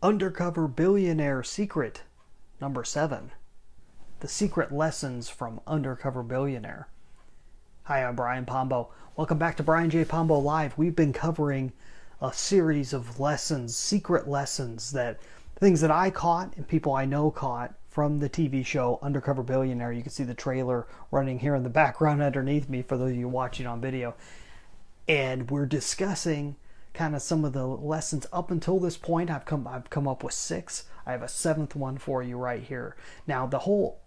Undercover Billionaire Secret number 7. The Secret Lessons from Undercover Billionaire. Hi, I'm Brian Pombo. Welcome back to Brian J. Pombo Live. We've been covering a series of lessons, secret lessons, things that I caught and people I know caught from the TV show Undercover Billionaire. You can see the trailer running here in the background underneath me for those of you watching on video. And we're discussing kind of some of the lessons up until this point. I've come up with 6. I have a 7th one for you right here. Now, the whole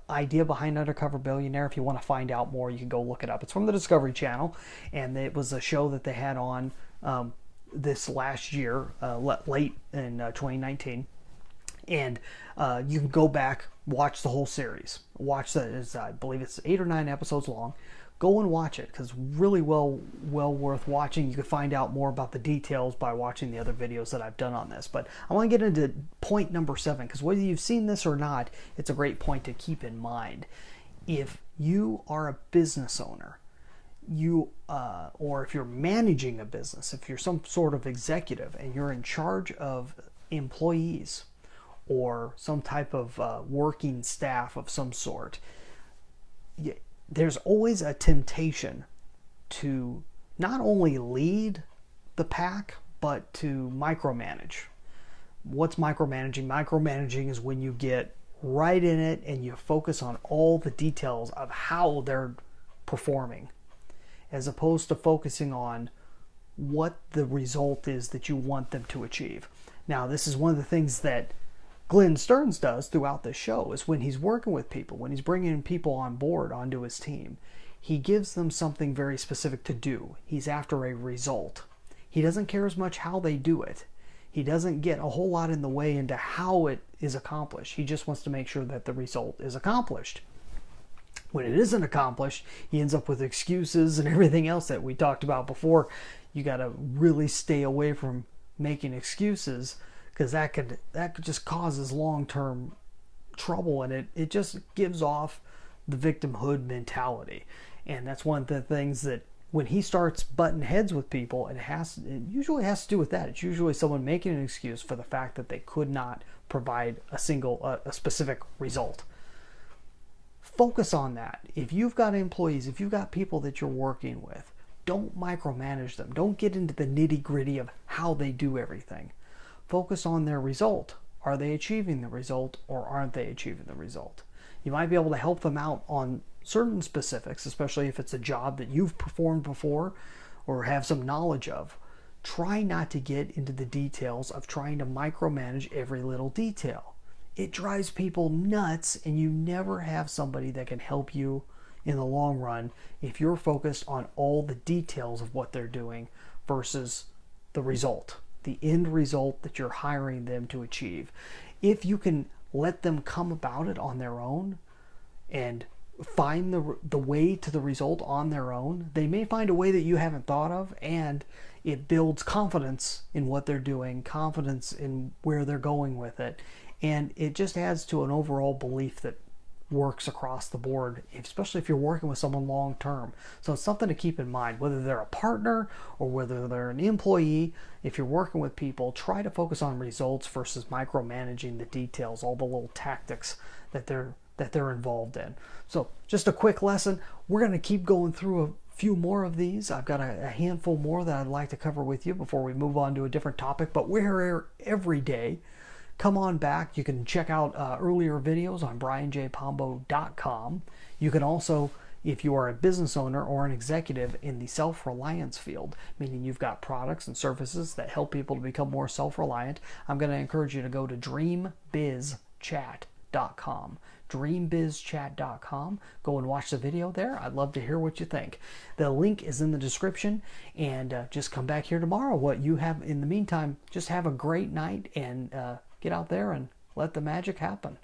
idea behind Undercover Billionaire, if you want to find out more, you can go look it up. It's from the Discovery Channel, and it was a show that they had on this last year, late in 2019. And you can go back, watch the whole series. Watch that. I believe it's 8 or 9 episodes long. Go and watch it, because really well worth watching. You can find out more about the details by watching the other videos that I've done on this. But I want to get into point number 7, because whether you've seen this or not, it's a great point to keep in mind. If you are a business owner, or if you're managing a business, if you're some sort of executive and you're in charge of employees or some type of working staff of some sort, there's always a temptation to not only lead the pack, but to micromanage. What's micromanaging? Micromanaging is when you get right in it and you focus on all the details of how they're performing, as opposed to focusing on what the result is that you want them to achieve. Now, this is one of the things that Stearns does throughout the show, is when he's working with people, when he's bringing people on board onto his team, he gives them something very specific to do. He's after a result. He doesn't care as much how they do it. He doesn't get a whole lot in the way into how it is accomplished. He just wants to make sure that the result is accomplished. When it isn't accomplished, he ends up with excuses and everything else that we talked about before. You got to really stay away from making excuses, because that could just causes long-term trouble, and it just gives off the victimhood mentality. And that's one of the things that when he starts butting heads with people, it usually has to do with that. It's usually someone making an excuse for the fact that they could not provide a specific result. Focus on that. If you've got employees, if you've got people that you're working with, don't micromanage them. Don't get into the nitty-gritty of how they do everything. Focus on their result. Are they achieving the result, or aren't they achieving the result? You might be able to help them out on certain specifics, especially if it's a job that you've performed before or have some knowledge of. Try not to get into the details of trying to micromanage every little detail. It drives people nuts, and you never have somebody that can help you in the long run if you're focused on all the details of what they're doing versus the result, the end result that you're hiring them to achieve. If you can let them come about it on their own and find the way to the result on their own, they may find a way that you haven't thought of, and it builds confidence in what they're doing, confidence in where they're going with it, and it just adds to an overall belief that works across the board, especially if you're working with someone long term. So it's something to keep in mind, whether they're a partner or whether they're an employee. If you're working with people, try to focus on results versus micromanaging the details, all the little tactics that they're involved in. So just a quick lesson. We're going to keep going through a few more of these. I've got a handful more that I'd like to cover with you before we move on to a different topic, but we're here every day. Come on back. You can check out earlier videos on brianjpombo.com. You can also, if you are a business owner or an executive in the self-reliance field, meaning you've got products and services that help people to become more self-reliant, I'm going to encourage you to go to dreambizchat.com. dreambizchat.com. Go and watch the video there. I'd love to hear what you think. The link is in the description, and just come back here tomorrow. What you have in the meantime, just have a great night, and get out there and let the magic happen.